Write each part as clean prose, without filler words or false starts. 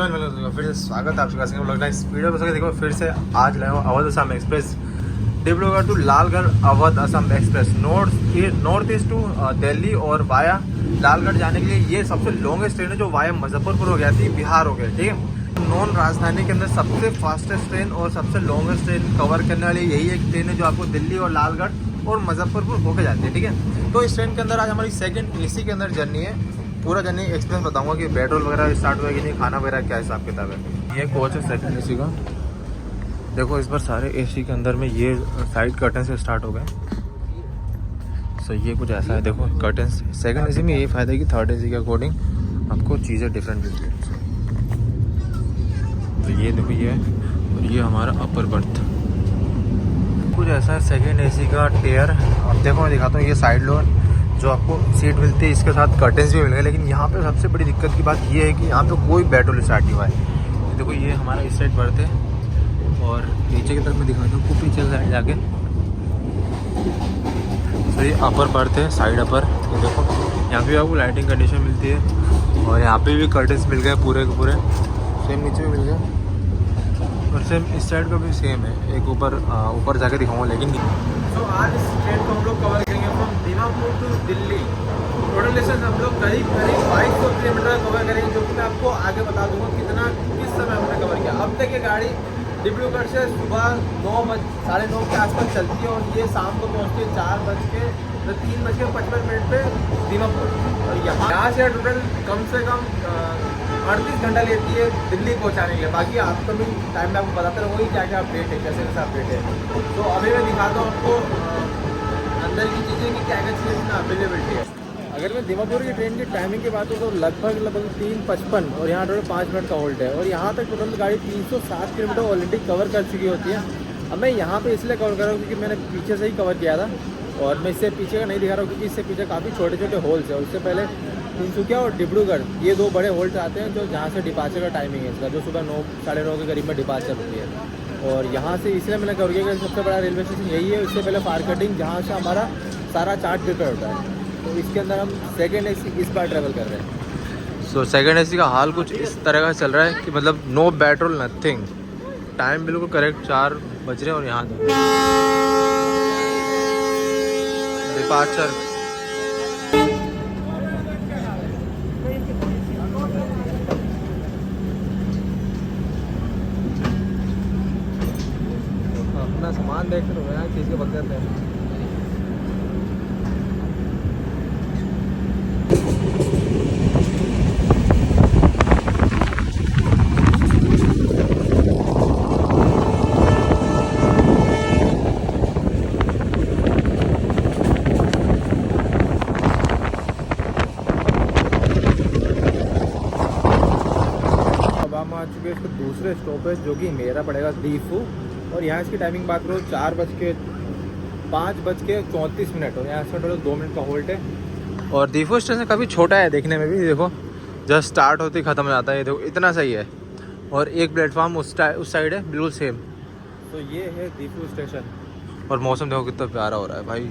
Hello and फिर से स्वागत है आपका सिंह ब्लॉग। इस वीडियो में देखो फिर से आज लाया हूँ Awadh Assam express Dibrugarh to Lalgarh Awadh Assam express north east to Delhi और वाया लालगढ़ जाने के लिए। ये सबसे लॉन्गेस्ट ट्रेन है जो वाया मुजफ्फरपुर हो गया थी, बिहार हो गया, ठीक है। नॉन राजधानी के अंदर सबसे फास्टेस्ट ट्रेन और सबसे लॉन्गेस्ट ट्रेन कवर करने वाली यही एक ट्रेन है जो आपको दिल्ली और लालगढ़ और मुजफ्फरपुर होकर जाती है, ठीक है। तो इस ट्रेन के अंदर आज हमारी सेकंड एसी के अंदर जर्नी है। पूरा जर्नी एक्सपीरियंस बताऊंगा कि पेट्रोल वगैरह स्टार्ट हुआ कि नहीं, खाना वगैरह क्या हिसाब किताब है। ये कोच है सेकंड एसी का। देखो इस बार सारे एसी के अंदर में ये साइड कर्टन से स्टार्ट हो गए। सो ये कुछ ऐसा है, देखो कर्टन। सेकंड एसी में ये फ़ायदा है कि थर्ड एसी के अकॉर्डिंग आपको चीज़ें डिफरेंट मिलती है। तो ये देखो ये है, और ये हमारा अपर बर्थ कुछ ऐसा है। सेकंड एसी का टेयर अब देखो मैं दिखाता हूँ। ये साइड लोअर जो आपको सीट मिलती है, इसके साथ कर्टन्स भी मिल गए। लेकिन यहाँ पे सबसे बड़ी दिक्कत की बात ये है कि यहाँ पे कोई पेट्रोल स्टार्ट नहीं हुआ है। देखो ये हमारा इस साइड बर्थ है और नीचे की तरफ मैं दिखाता हूँ, खूब पीछे साइड जाके। तो ये अपर बर्थ है, साइड अपर। तो देखो यहाँ पे आपको लाइटिंग कंडीशन मिलती है और यहाँ पे भी कर्टन्स मिल गए पूरे के पूरे। सेम नीचे भी मिल गए और सेम इस साइड का भी सेम है। एक ऊपर जाके दिखाऊंगा लेकिन। तो आज इस ट्रेन को हम लोग कवर करेंगे from Dimapur to Delhi. Total distance हम लोग करीब 2200 किलोमीटर कवर करेंगे, जो कि मैं आपको आगे बता दूंगा किस समय हमने कवर किया। अब तक ये गाड़ी डिब्रूगढ़ से सुबह 9:30 के आसपास चलती है और ये शाम को पहुँचती है 3:55 पे दीमापुर। और यहाँ से टोटल कम से कम 38 घंटा लेती है दिल्ली पहुँचाने के लिए। बाकी आपको भी टाइम में आपको बताते रहो क्या क्या अपडेट है, कैसे कैसे अपडेट है। तो अभी मैं दिखाता हूँ आपको अंदर की चीज़ें कि क्या क्या चीज़ें इसमें अवेलेबिलिटी है। अगर मैं दीमापुर की ट्रेन की टाइमिंग की बात करूँ तो लगभग 3:55 और यहाँ टोटल 5 मिनट का होल्ड है। और यहाँ तक टोटल गाड़ी 307 किलोमीटर ऑलरेडी कवर कर चुकी होती है। अब मैं यहाँ पे इसलिए कवर कर रहा हूँ क्योंकि मैंने पीछे से ही कवर किया था और मैं इससे पीछे का नहीं दिखा रहा हूँ क्योंकि इससे पीछे काफ़ी छोटे छोटे होल्स है। उससे पहले तिनसुकिया और डिब्रूगढ़ ये दो बड़े होल्ड आते हैं जो जहाँ से डिपार्चर का टाइमिंग है इसका, जो सुबह 9 साढ़े 9 के करीब में डिपार्चर होती है। और यहाँ से इसलिए मैंने कवर किया कि सबसे बड़ा रेलवे स्टेशन यही है। इससे पहले फारकटिंग जहाँ से हमारा सारा चार्ट प्रिपेयर होता है। तो इसके अंदर हम सेकेंड एसी इस बार ट्रैवल कर रहे हैं। सो सेकेंड एसी का हाल कुछ इस तरह का चल रहा है कि मतलब नो पेट्रोल नथिंग। टाइम बिल्कुल करेक्ट 4 बज रहे हैं और यहाँ डिपार्चर। अपना सामान देख रहे हो यहाँ चीज़ के बगैर है। हम आ चुके हैं इसके दूसरे स्टॉपेज जो कि मेरा पड़ेगा दीफू। और यहाँ इसकी टाइमिंग बात करो 5:34 और यहाँ से टोटल 2 मिनट का होल्ड है। और दीफू स्टेशन काफ़ी छोटा है देखने में भी। देखो जस्ट स्टार्ट होते ही ख़त्म हो जाता है। देखो इतना सही है। और एक प्लेटफॉर्म उस साइड है बिल्कुल सेम। तो ये है दीफू स्टेशन। और मौसम देखो कितना प्यारा हो रहा है भाई,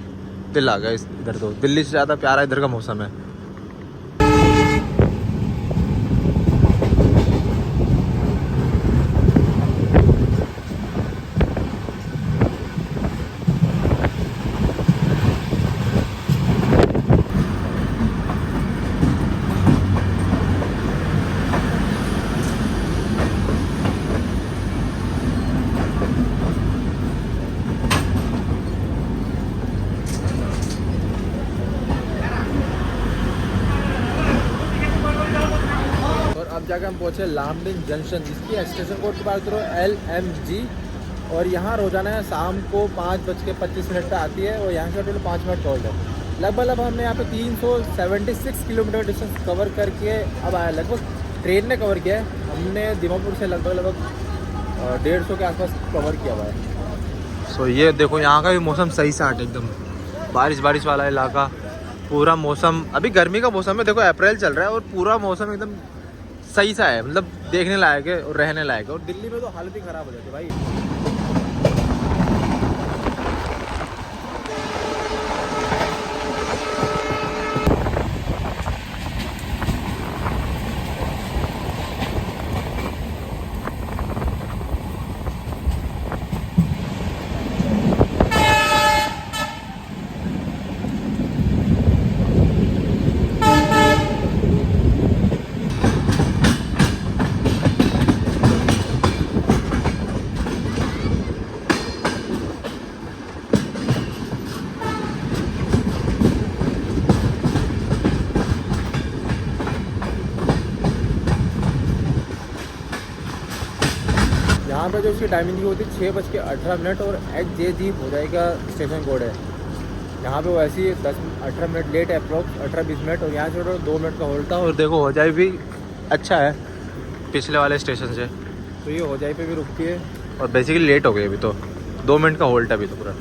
दिल आ गया इधर। तो दिल्ली से ज़्यादा प्यारा इधर का मौसम है। अब जाकर हम पहुँचे लामडिंग जंक्शन, जिसकी स्टेशन कोड की बात करो LMG। और यहाँ रोजाना शाम को 5:25 पे आती है और यहाँ से टोटल 5 मिनट होल्ड है। लगभग हमने यहाँ पे 376 किलोमीटर डिस्टेंस कवर करके अब आया। लगभग ट्रेन ने कवर किया है, हमने दीमापुर से लगभग 150 के आसपास कवर किया हुआ है। सो ये देखो यहाँ का भी मौसम सही साठ एकदम बारिश वाला इलाका। पूरा मौसम अभी गर्मी का मौसम है। देखो अप्रैल चल रहा है और पूरा मौसम एकदम सही सा है, मतलब देखने लायक है और रहने लायक है। और दिल्ली में तो हालत ही ख़राब हो जाती है भाई। पे जो उसकी टाइमिंग की होती है 6:18 और XJG हो जाएगा स्टेशन कोड है। यहाँ पे वो ऐसी 10-18 मिनट लेट है, अप्रोक्स 18-20 मिनट, और यहाँ से 2 मिनट का होल्ड था। और देखो हो जाए भी अच्छा है पिछले वाले स्टेशन से, तो ये हो जाए पे भी रुकती है। और बेसिकली लेट हो गई अभी, तो 2 मिनट का होल्ड है अभी तो पूरा।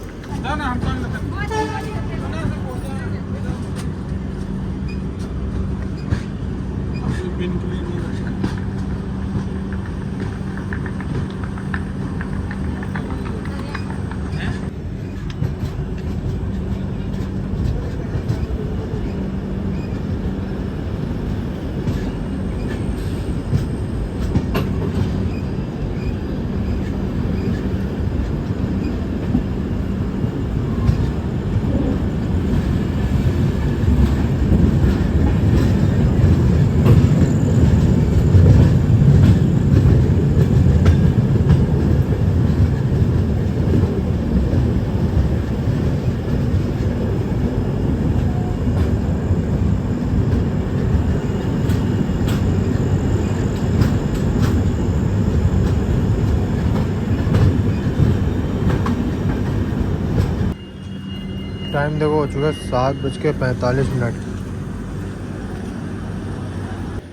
टाइम देखो हो चुका है 7:45।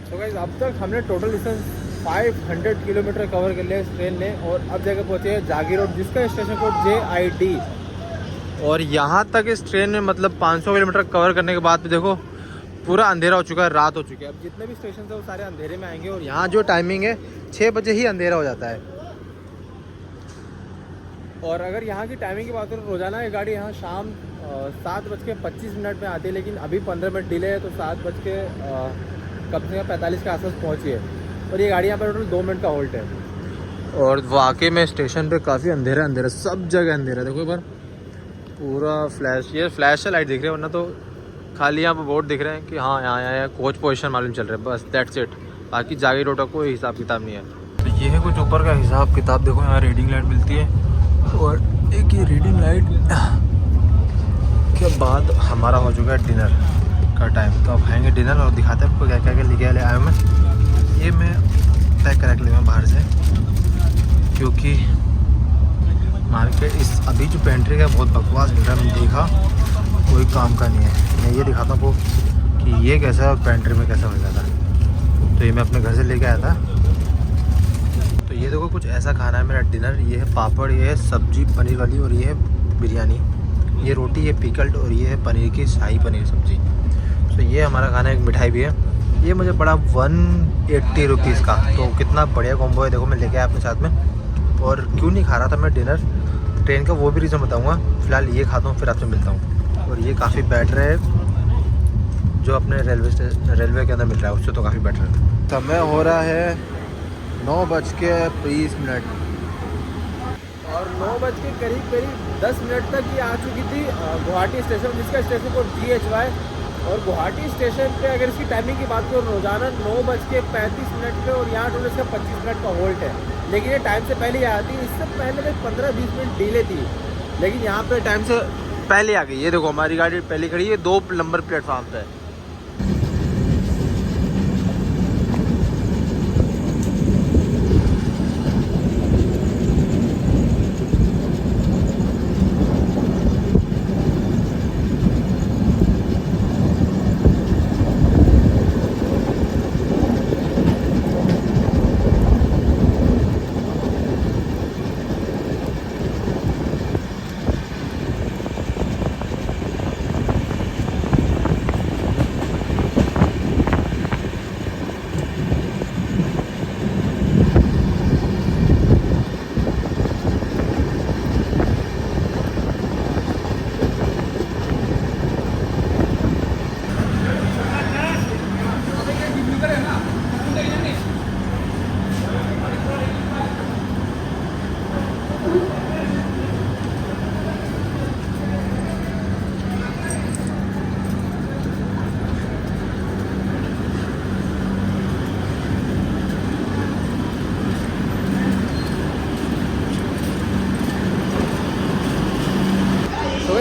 तो गाइस अब तक हमने टोटल डिस्टेंस 500 किलोमीटर कवर कर लिया इस ट्रेन ने, और अब जगह पहुँचे हैं जागीर रोड, जिसका स्टेशन कोड JID। और यहाँ तक इस ट्रेन में मतलब 500 किलोमीटर कवर करने के बाद भी देखो पूरा अंधेरा हो चुका है, रात हो चुकी है। अब जितने भी स्टेशन है वो सारे अंधेरे में आएंगे, और यहाँ जो टाइमिंग है 6 बजे ही अंधेरा हो जाता है। और अगर यहाँ की टाइमिंग की बात करें, रोज़ाना ये गाड़ी यहाँ शाम 7:25 में आती है, लेकिन अभी 15 मिनट डिले है, तो 7:45 के आसपास पहुँची है। और ये गाड़ी यहाँ पर टोटल 2 मिनट का होल्ड है। और वाकई में स्टेशन पे काफ़ी अंधेरा अंधेरा, सब जगह अंधेरा। देखो एक बार पूरा फ्लैश, ये फ्लैश से लाइट दिख रही है, वरना तो खाली यहाँ पर बोर्ड दिख रहे हैं कि हाँ यहाँ कोच पोजीशन मालूम चल रहा है, बस दैट्स इट। बाकी जागीर रोड का कोई हिसाब किताब नहीं है। तो ये है कुछ ऊपर का हिसाब किताब। देखो यहाँ रीडिंग लाइट मिलती है, और एक ये रीडिंग लाइट के बाद हमारा हो चुका है डिनर का टाइम। तो अब खाएंगे डिनर और दिखाते हैं आपको क्या क्या लेके आया हूँ मैं। ये मैं पैक करा के ले बाहर से, क्योंकि मार्केट इस अभी जो पेंट्री का बहुत बकवास मिल रहा है, मैंने देखा कोई काम का नहीं है। मैं ये दिखाता हूँ आपको कि ये कैसा है और पेंट्री में कैसा मिल जाता है। तो ये मैं अपने घर से लेके आया था। तो ये देखो कुछ ऐसा खाना है मेरा डिनर। ये है पापड़, ये है सब्जी पनीर वाली, और ये है बिरयानी, ये रोटी, ये पिकल्ड, और ये है पनीर की शाही पनीर सब्जी। तो ये हमारा खाना। एक मिठाई भी है, ये मुझे पड़ा 180 रुपीज़ का। तो कितना बढ़िया कॉम्बो है। देखो मैं लेके आया अपने साथ में। और क्यों नहीं खा रहा था मैं डिनर ट्रेन का, वो भी रीज़न बताऊँगा। फ़िलहाल ये खाता हूँ, फिर आपसे मिलता हूँ। और ये काफ़ी बेटर है जो अपने रेलवे के अंदर मिल रहा है, उससे तो काफ़ी बेटर है। समय हो रहा है 9:20 और 9 के करीब 10 मिनट तक ये आ चुकी थी गुवाहाटी स्टेशन, जिसका स्टेशन कोड GHY। और गुवाहाटी स्टेशन पे अगर इसकी टाइमिंग की बात करो, रोज़ाना 9:35 पे, और यहाँ टोटल इसका 25 मिनट का होल्ड है। लेकिन ये टाइम से पहले ही आती है। इससे पहले 15-20 मिनट डिले थी, लेकिन यहाँ पे टाइम से पहले आ गई। ये देखो हमारी गाड़ी पहले खड़ी है 2 नंबर प्लेटफार्म पे।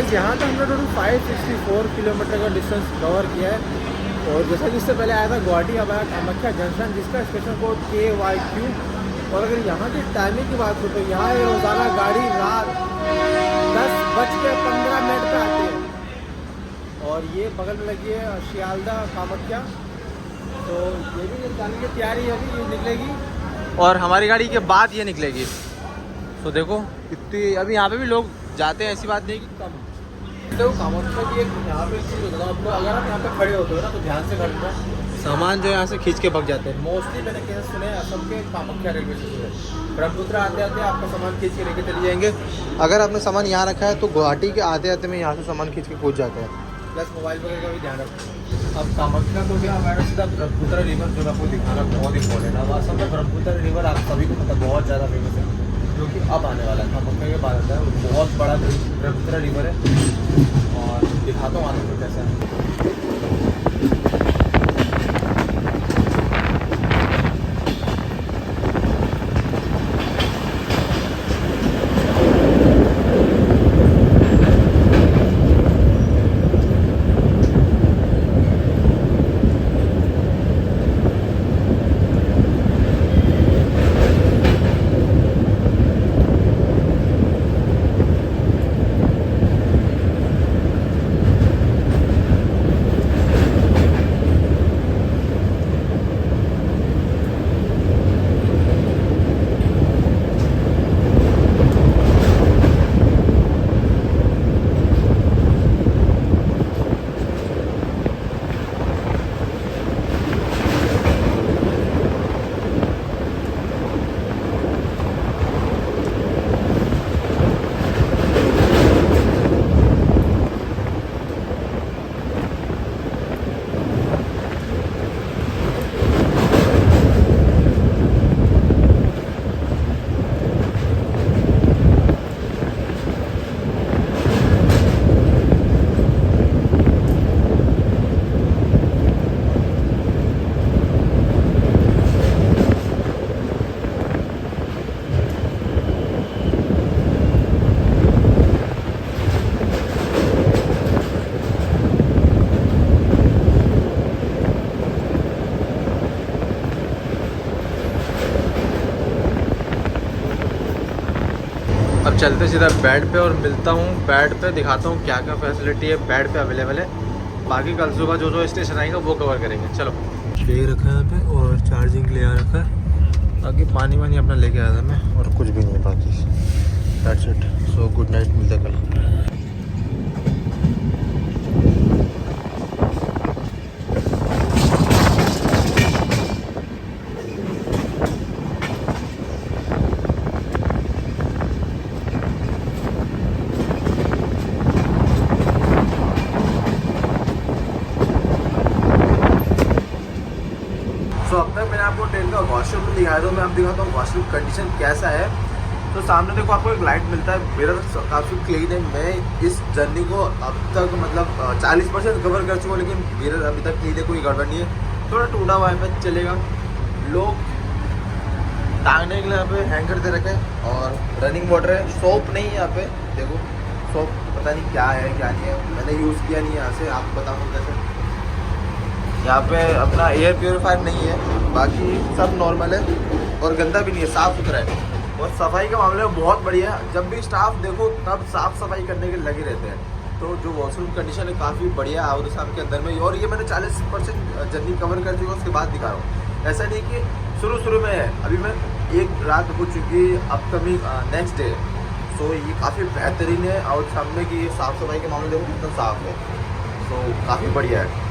यहाँ तक हमने टोटल 564 किलोमीटर का डिस्टेंस कवर किया है। और जैसा कि इससे पहले आया था गुवाहाटी, अब आया कामाख्या जंक्शन, जिसका स्टेशन कोड KYQ। और अगर यहाँ की टाइमिंग की बात करूँ तो यहाँ रोज़ाना गाड़ी रात 10:15 पे आती है। और ये बगल में लगी है शियालदा कामाख्या, तो ये भी जाने की तैयारी है, अभी ये निकलेगी और हमारी गाड़ी के बाद ये निकलेगी। तो देखो इतनी अभी यहाँ पे भी लोग जाते हैं, ऐसी बात नहीं कि कम। तो कामाख्या की एक यहाँ पे चीज़ होता है आपको, अगर आप यहाँ पे खड़े होते हो ना तो ध्यान से खड़े हो, सामान जो यहाँ से खींच के भग जाते हैं। मोस्टली मैंने केस सुने हैं असम के कामाख्या रेलवे स्टेशन है, ब्रह्मपुत्र आते आते आपका सामान खींच के लेके चले जाएंगे। अगर आपने सामान यहाँ रखा है तो गुवाहाटी के आते आते में यहाँ से सामान खींच के पहुँच जाते हैं। प्लस मोबाइल वगैरह का भी ध्यान रखो। अब कामाख्या तो क्या हमारा सीधा ब्रह्मपुत्र रिवर जो आपको दिखाना बहुत इंपॉर्टेंट है। अब असम में ब्रह्मपुत्र रिवर आप सभी को पता बहुत ज़्यादा फेमस है, जो कि अब आने वाला है, कामाख्या के बाद आता है। बहुत बड़ा ब्रह्मपुत्र रिवर है और दिखाता हूँ आने में कैसा है। अब चलते सीधा बेड पे और मिलता हूँ बेड पे, दिखाता हूँ क्या क्या फैसिलिटी है बेड पे अवेलेबल है। बाकी कल सुबह जो जो स्टेशन आएगा वो कवर करेंगे। चलो ले रखा है यहाँ पे और चार्जिंग ले आ रखा है, बाकी पानी वानी अपना लेके आया था मैं, और कुछ भी नहीं है बाकी। That's it. So good night, मिलते कल। तो अब तक मैंने आपको ट्रेन का वॉशरूम दिखाया, तो मैं आप दिखाता हूँ वॉशरूम कंडीशन कैसा है। तो सामने देखो आपको एक लाइट मिलता है, मिरर काफ़ी क्लीन है। मैं इस जर्नी को अब तक मतलब 40% कवर कर चुका हूँ, लेकिन मिरर अभी तक क्लीन है, कोई गड़बड़ नहीं है। थोड़ा टूटा हुआ है पर चलेगा। लोग टांगने के लिए यहाँ पे हैंगर दे रखे हैं और रनिंग वाटर है। सोप नहीं है यहाँ पे, देखो सोप पता नहीं क्या है क्या नहीं है, मैंने यूज़ किया नहीं है यहाँ से, आपको बताऊँ कैसे। यहाँ पे अपना एयर प्योरीफायर नहीं है, बाकी सब नॉर्मल है और गंदा भी नहीं है, साफ़ सुथरा है। और सफाई का मामले में बहुत बढ़िया है, जब भी स्टाफ देखो तब साफ़ सफाई करने के लगे रहते हैं। तो जो वॉशरूम कंडीशन है काफ़ी बढ़िया है और शाम के अंदर में, और ये मैंने 40% जर्नी कवर कर चुका, उसके बाद दिखा रहा हूँ। ऐसा नहीं कि शुरू में है, अभी मैं एक रात हो चुकी अपकमिंग नेक्स्ट डे। सो ये काफ़ी बेहतरीन है और सामने की साफ़ सफाई के मामले देखो कितना साफ़ है, तो काफ़ी बढ़िया है।